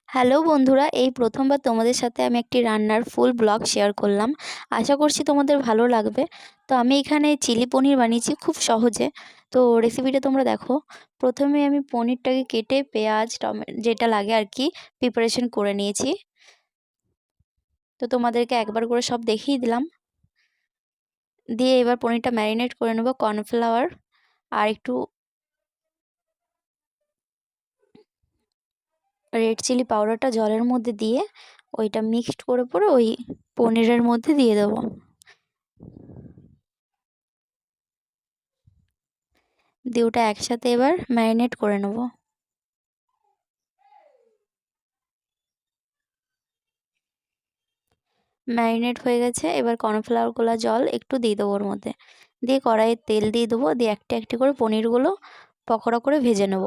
Hello বন্ধুরা, এই প্রথমবার তোমাদের সাথে আমি একটি রান্নার ফুল ব্লগ শেয়ার করলাম। আশা করছি তোমাদের ভালো লাগবে। তো আমি এখানে চিলি পনির বানিয়েছি খুব সহজে। তো রেসিপিটা তোমরা দেখো। প্রথমে আমি পনিরটাকে কেটে পেঁয়াজ যেটা লাগে আর কি প্রিপারেশন করে নিয়েছি। তো তোমাদেরকে একবার করে সব দেখিয়ে দিলাম। দিয়ে এবার পনিরটা ম্যারিনেট করে নেব কর্নফ্লাওয়ার আর একটু রেড চিলি পাউডারটা জলের মধ্যে দিয়ে ওইটা মিক্সড করে পরে ওই পনিরের মধ্যে দিয়ে দেবো। দিয়ে ওটা একসাথে এবার ম্যারিনেট করে নেব। ম্যারিনেট হয়ে গেছে, এবার কর্নফ্লাওয়ার গোলা জল একটু দিয়ে দেবো ওর মধ্যে। দিয়ে কড়াইয়ে তেল দিয়ে দেবো, দিয়ে একটা একটি করে পনিরগুলো পকোড়া করে ভেজে নেব।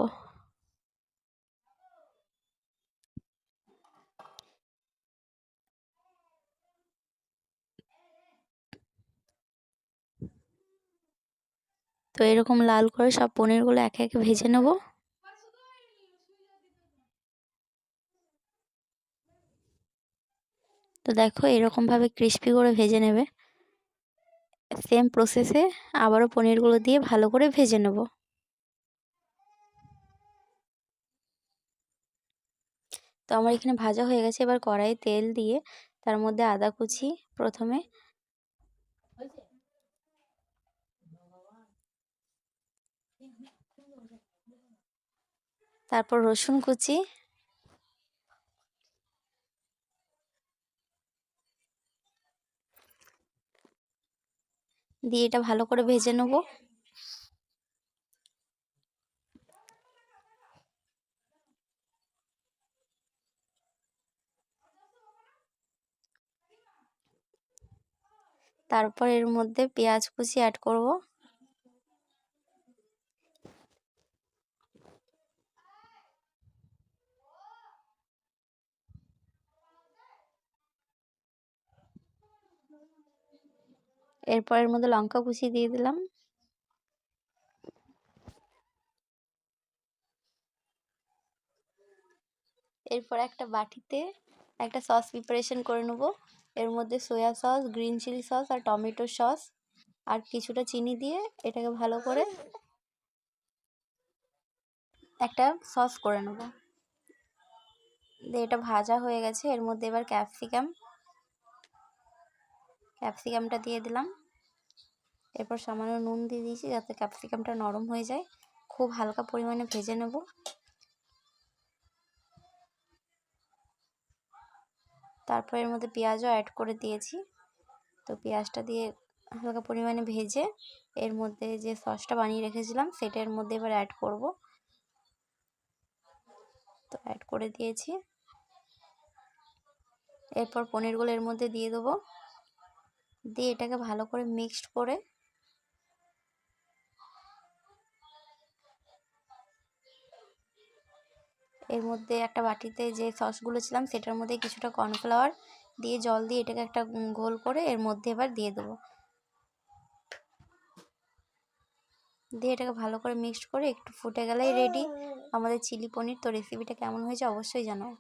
তো এরকম লাল করে সব পনিরগুলো একে একে ভেজে নেব। তো দেখো এরকমভাবে ক্রিস্পি করে ভেজে নেবে। সেম প্রসেসে আবারও পনিরগুলো দিয়ে ভালো করে ভেজে নেব। তো আমার এখানে ভাজা হয়ে গেছে। এবার কড়াইয়ে তেল দিয়ে তার মধ্যে আদা কুচি প্রথমে, তারপর রসুন কুচি, দিয়ে এটা ভালো করে ভেজে নেব। তারপর এর মধ্যে পেঁয়াজ কুচি অ্যাড করব। এরপর এর মধ্যে লঙ্কা কুচি দিয়ে দিলাম। এরপর একটা বাটিতে একটা সস প্রিপারেশন করে নেব। এর মধ্যে soya sauce, green chilli sauce আর টমেটো সস আর কিছুটা চিনি দিয়ে এটাকে ভালো করে একটা সস করে নেব। দিয়ে এটা ভাজা হয়ে গেছে। এর মধ্যে এবার ক্যাপসিকামটা দিয়ে দিলাম। এরপর সামান্য নুন দিয়ে দিয়েছি যাতে ক্যাপসিকামটা নরম হয়ে যায়। খুব হালকা পরিমাণে ভেজে নেব। তারপর এর মধ্যে পেঁয়াজও অ্যাড করে দিয়েছি। তো পেঁয়াজটা দিয়ে হালকা পরিমাণে ভেজে এর মধ্যে যে সসটা বানিয়ে রেখেছিলাম সেটা এর মধ্যে এবার অ্যাড করব। তো অ্যাড করে দিয়েছি। এরপর পনিরগুলো এর মধ্যে দিয়ে দেবো। দিয়ে এটাকে ভালো করে মিক্সড করে এর মধ্যে একটা বাটিতে যে সসগুলো ছিলাম সেটার মধ্যে কিছুটা কর্নফ্লাওয়ার দিয়ে জল দিয়ে এটাকে একটা গোল করে এর মধ্যে এবার দিয়ে দেবো। দিয়ে এটাকে ভালো করে মিক্সড করে একটু ফুটে গেলেই রেডি আমাদের চিলি পনির। তো রেসিপিটা কেমন হয়েছে অবশ্যই জানাও।